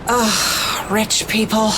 Ugh, rich people.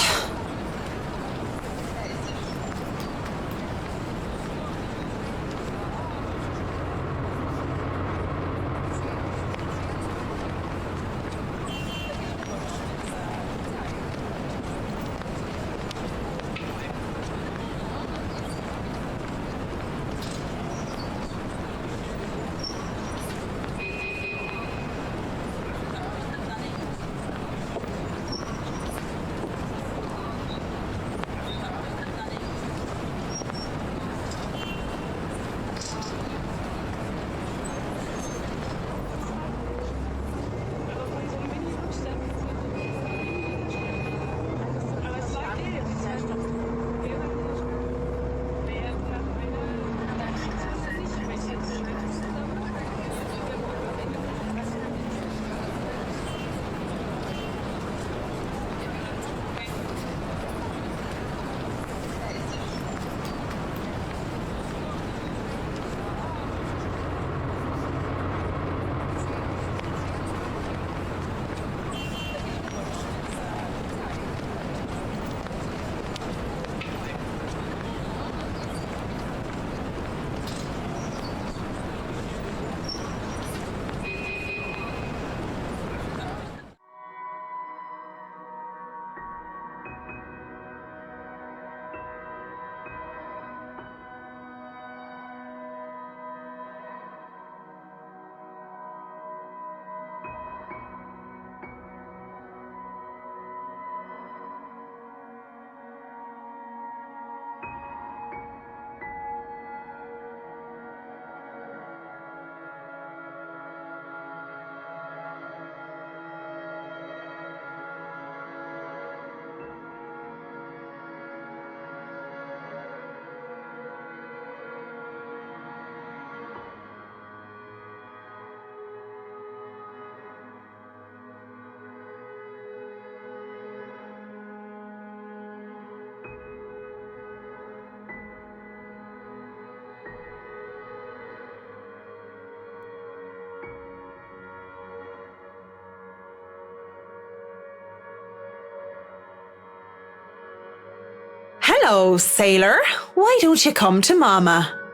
Hello, sailor. Why don't you come to Mama?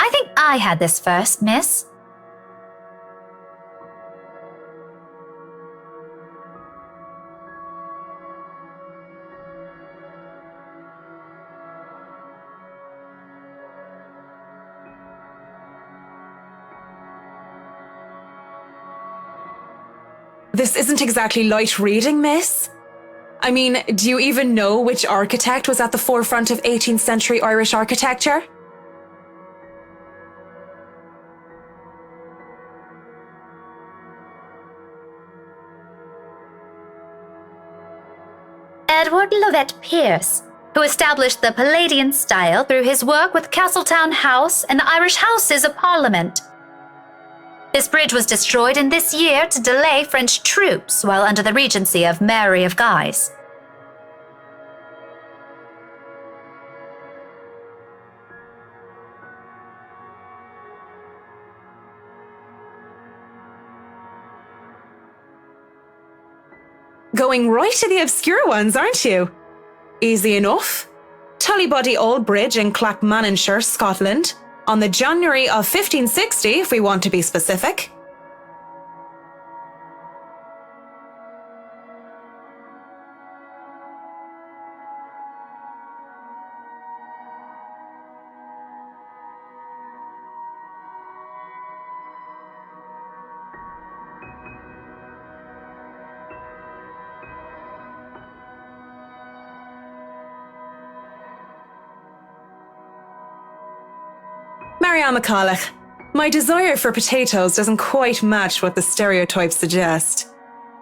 I think I had this first, miss. This isn't exactly light reading, miss. I mean, do you even know which architect was at the forefront of 18th century Irish architecture? Edward Lovett Pearce, who established the Palladian style through his work with Castletown House and the Irish Houses of Parliament. This bridge was destroyed in this year to delay French troops while under the regency of Mary of Guise. Going right to the obscure ones, aren't you? Easy enough. Tullybody Old Bridge in Clackmannanshire, Scotland, on the January of 1560, if we want to be specific. Marianne McCulloch, my desire for potatoes doesn't quite match what the stereotypes suggest.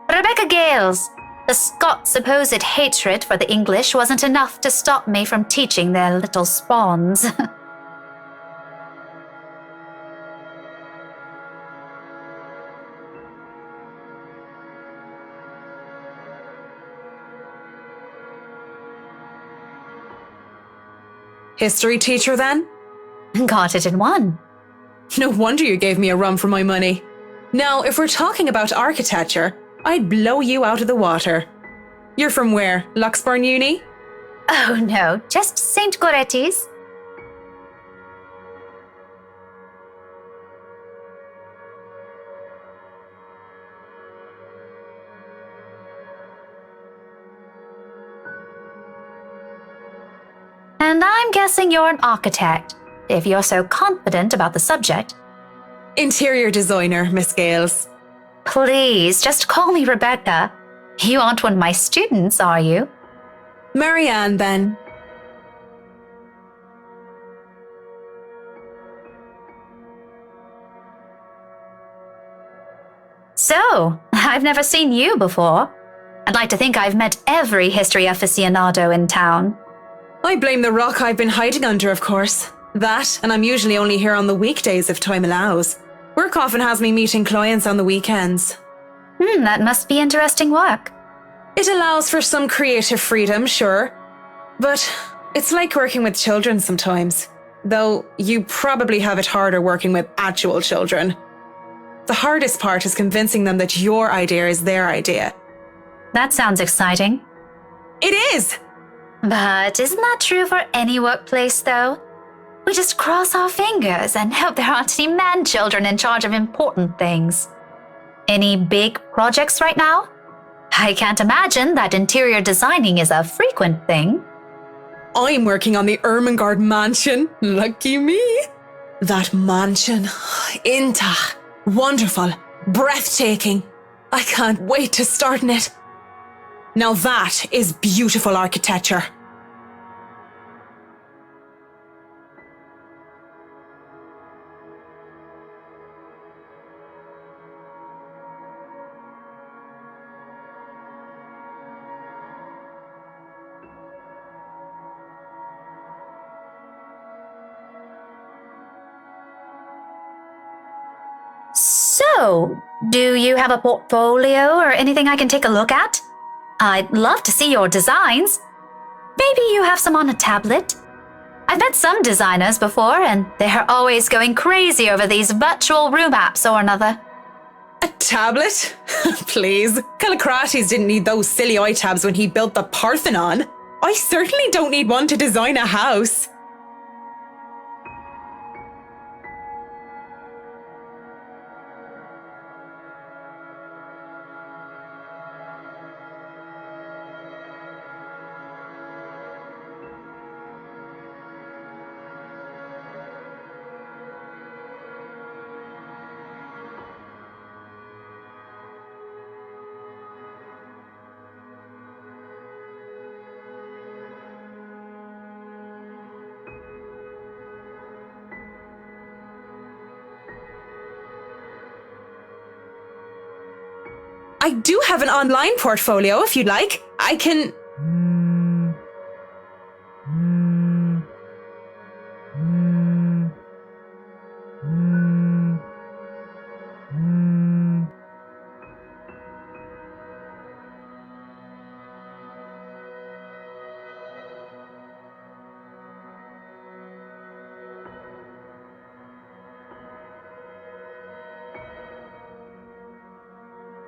Rebecca Gales, The Scots' supposed hatred for the English wasn't enough to stop me from teaching their little spawns. History teacher then? Got it in one. No wonder you gave me a run for my money. Now, if we're talking about architecture, I'd blow you out of the water. You're from where? Luxburn Uni? Oh no, just St. Goretti's. And I'm guessing you're an architect, if you're so confident about the subject. Interior designer, Miss Gales. Please, just call me Rebecca. You aren't one of my students, are you? Marianne, then. So, I've never seen you before. I'd like to think I've met every history aficionado in town. I blame the rock I've been hiding under, of course. That, and I'm usually only here on the weekdays if time allows. Work often has me meeting clients on the weekends. That must be interesting work. It allows for some creative freedom, sure. But it's like working with children sometimes. Though you probably have it harder working with actual children. The hardest part is convincing them that your idea is their idea. That sounds exciting. It is! But isn't that true for any workplace, though? We just cross our fingers and hope there aren't any man-children in charge of important things. Any big projects right now? I can't imagine that interior designing is a frequent thing. I'm working on the Ermengarde mansion. Lucky me. That mansion. Inta. Wonderful. Breathtaking. I can't wait to start in it. Now that is beautiful architecture. So, do you have a portfolio or anything I can take a look at? I'd love to see your designs. Maybe you have some on a tablet? I've met some designers before, and they're always going crazy over these virtual room apps or another. A tablet? Please. Callicrates didn't need those silly iTabs when he built the Parthenon. I certainly don't need one to design a house. I do have an online portfolio if you'd like. I can...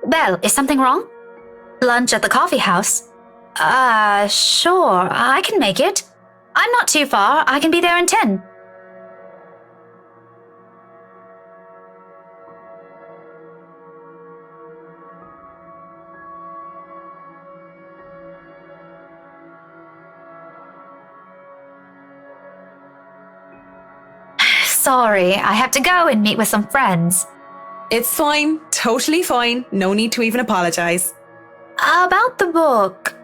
Belle, is something wrong? Lunch at the coffee house? Sure, I can make it. I'm not too far. I can be there in 10. Sorry, I have to go and meet with some friends. It's fine. Totally fine. No need to even apologize. About the book.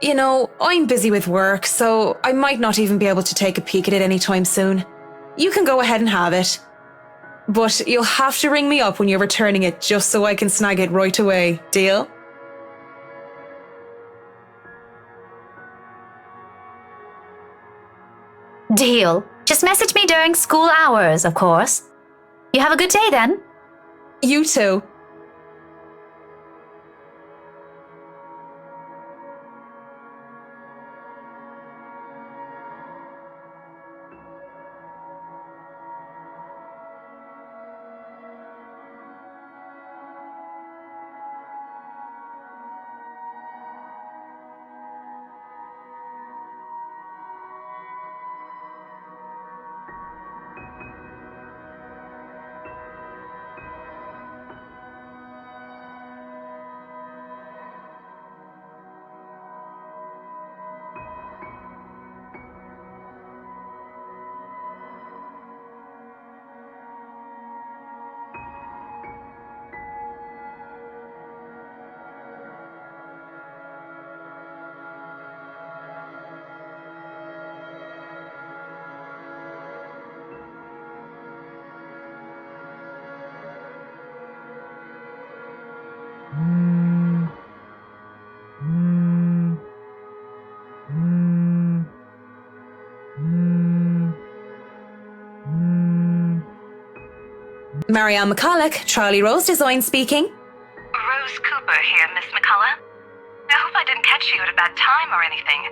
You know, I'm busy with work, so I might not even be able to take a peek at it anytime soon. You can go ahead and have it. But you'll have to ring me up when you're returning it just so I can snag it right away. Deal? Deal. Just message me during school hours, of course. You have a good day then. You too. Marianne McCulloch, Charlie Rose Design speaking. Rose Cooper here, Miss McCullough. I hope I didn't catch you at a bad time or anything,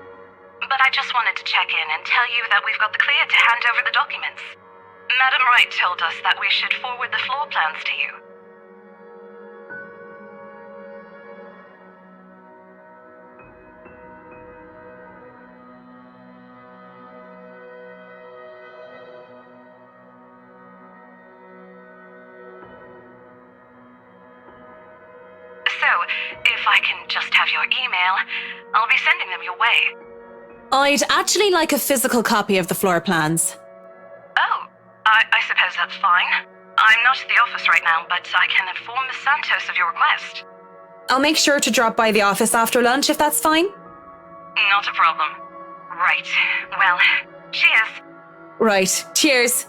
but I just wanted to check in and tell you that we've got the clear to hand over the documents. Madam Wright told us that we should forward the floor plans to you. So, if I can just have your email, I'll be sending them your way. I'd actually like a physical copy of the floor plans. Oh, I suppose that's fine. I'm not at the office right now, but I can inform Miss Santos of your request. I'll make sure to drop by the office after lunch if that's fine. Not a problem. Right. Well, cheers. Right. Cheers.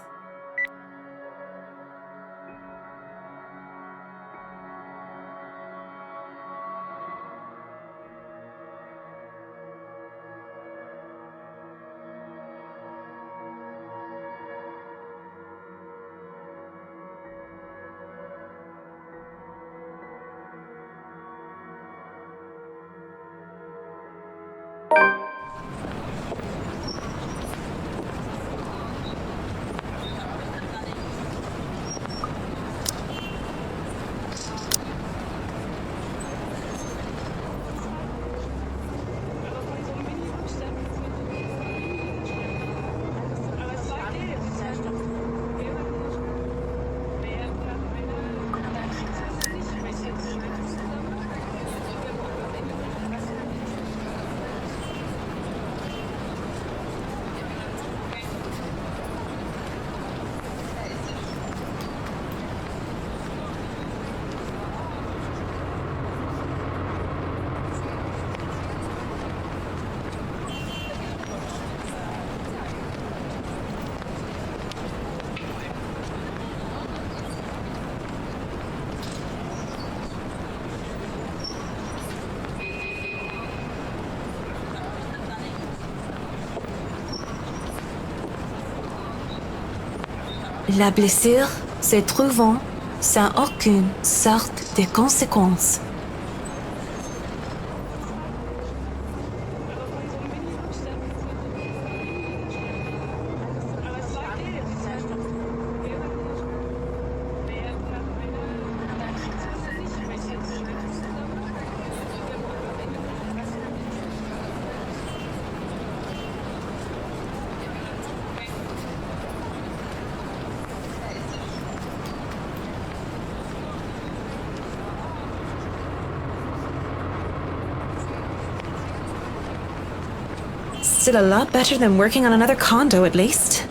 La blessure se trouvant sans aucune sorte de conséquence. Still a lot better than working on another condo, at least.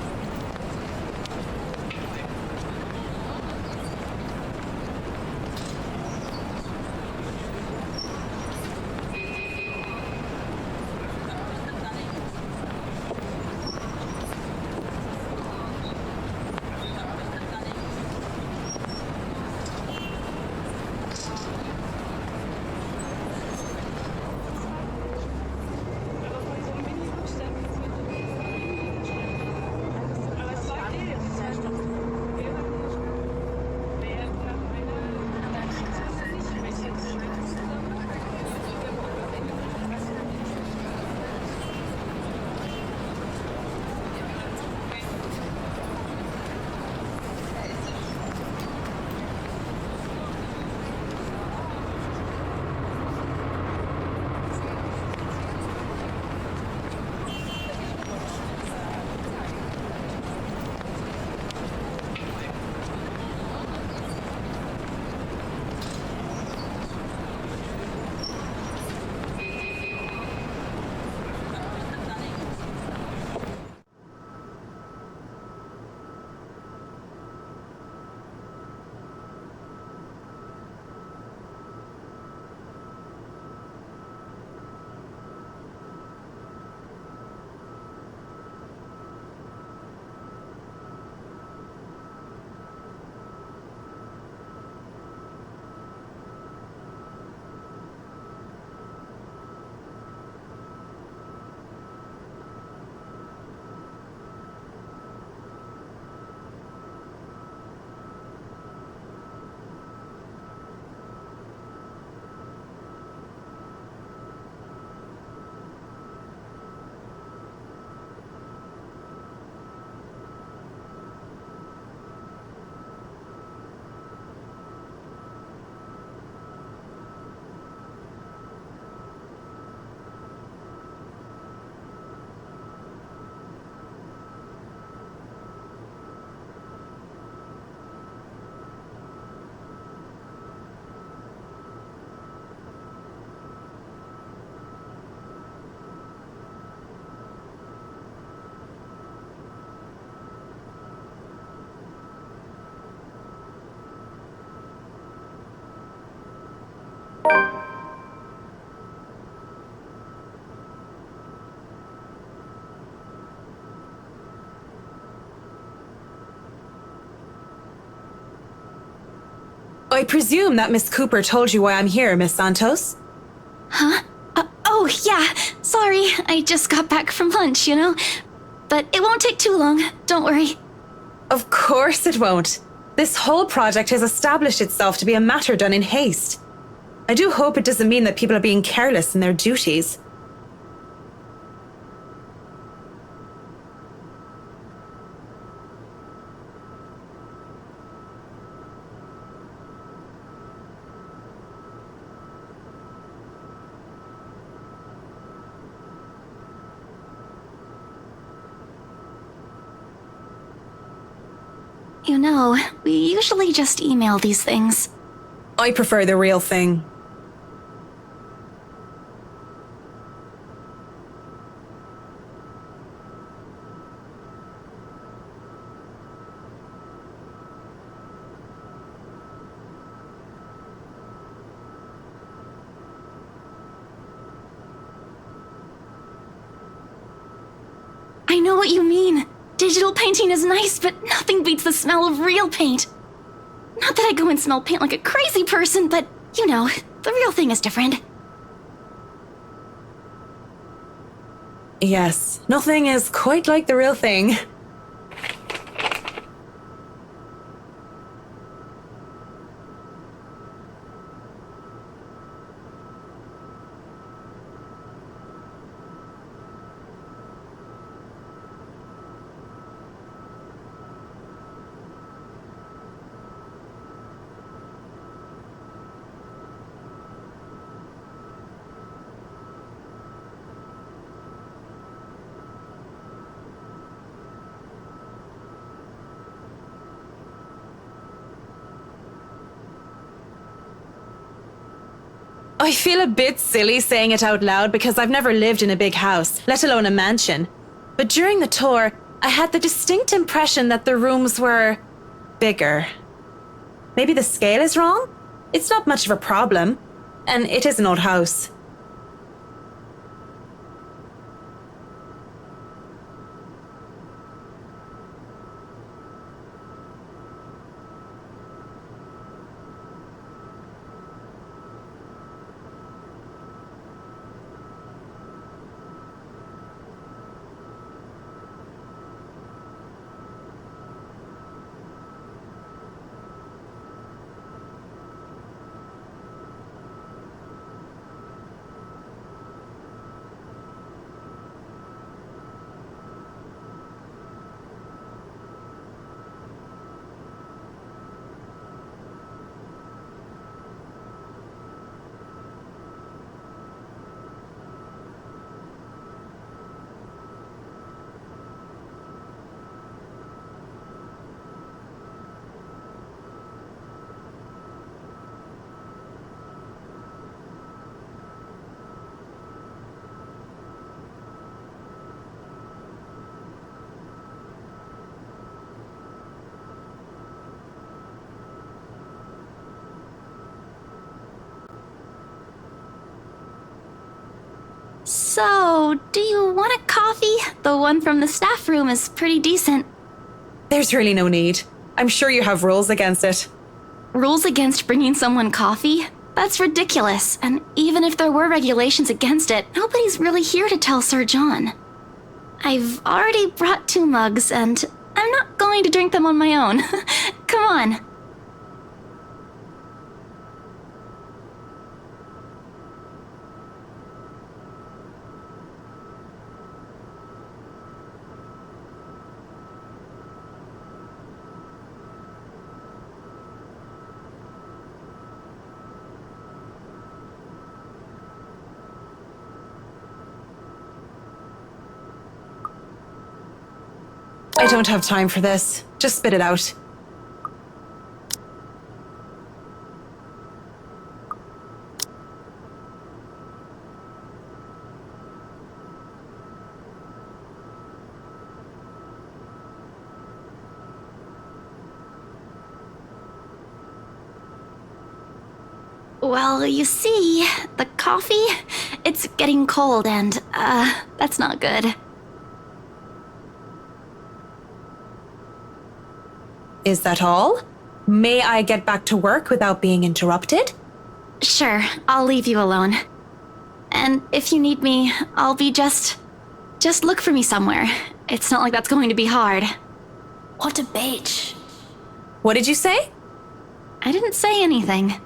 I presume that Miss Cooper told you why I'm here, Miss Santos? Huh? Oh, yeah. Sorry, I just got back from lunch, you know? But it won't take too long, don't worry. Of course it won't. This whole project has established itself to be a matter done in haste. I do hope it doesn't mean that people are being careless in their duties. You know, we usually just email these things. I prefer the real thing. I know what you mean. Digital painting is nice, but nothing beats the smell of real paint. Not that I go and smell paint like a crazy person, but, you know, the real thing is different. Yes, nothing is quite like the real thing. I feel a bit silly saying it out loud because I've never lived in a big house, let alone a mansion. But during the tour, I had the distinct impression that the rooms were bigger. Maybe the scale is wrong? It's not much of a problem, and it is an old house. So, do you want a coffee? The one from the staff room is pretty decent. There's really no need. I'm sure you have rules against it. Rules against bringing someone coffee? That's ridiculous, and even if there were regulations against it, nobody's really here to tell Sir John. I've already brought 2 mugs, and I'm not going to drink them on my own. Come on. I don't have time for this. Just spit it out. Well, you see, the coffee, it's getting cold and, that's not good. Is that all? May I get back to work without being interrupted? Sure, I'll leave you alone. And if you need me, I'll be just look for me somewhere. It's not like that's going to be hard. What a bitch. What did you say? I didn't say anything.